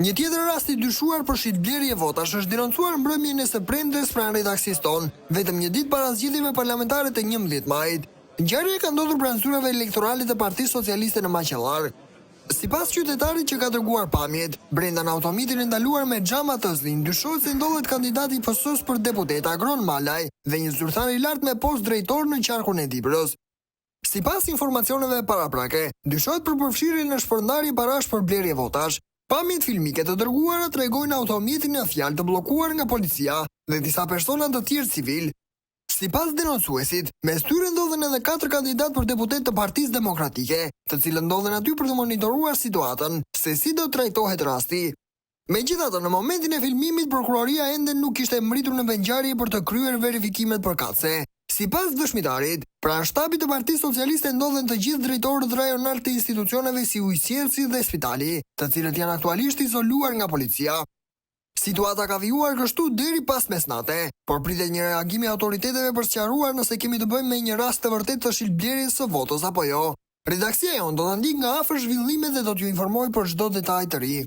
Një tjetër rast i dyshuar për shitblerje votash është denoncuar mbrëmjen e së premtes pranë redaksis tonë, vetëm një ditë para zgjedhjeve parlamentare të 11 majit. Ngjarja ka ndodhur pranë zyrave elektorale të Partisë Socialiste në Maqellar. Sipas qytetarit që ka dërguar pamjet, brenda në automitin e ndaluar me xhama të zlin, dyshohet se ndodhet kandidati i PS-s për deputet Agron Malaj dhe një zyrtar i lartë me postë drejtor në qarkun e Dibrës. Sipas informacioneve paraprake, dyshohet për përfshirjen në shpërndarje parash për blerje votash. Pamjet filmike të dërguara tregojnë automjetin në fjalë të bllokuar nga policia dhe disa persona të tjerë civil. Sipas denoncuesit, mes tyre ndodhen edhe 4 kandidat për deputet të Partisë Demokratike, të cilët ndodhen aty për të monitoruar situatën, se si do trajtohet rasti. Megjithatë, në momentin e filmimit, prokuroria ende nuk ishte mbritur në vendngjarje për të kryer verifikimet përkatëse. Sipas dëshmitarit, pranë shtabit të Partisë Socialiste ndodhen të gjithë drejtorët rajonal të institucioneve si ujësielësi dhe spitali, të cilët janë aktualisht izoluar nga policia. Situata ka vijuar kështu deri pas mesnate, por pritet një reagim i autoriteteve për sqaruar nëse kemi të bëjmë me një rast të vërtet të shitblerjes së votës apo jo. Redaksia jonë do të ndih nga afër zhvillimet dhe do t'ju informoj për çdo detaj të ri.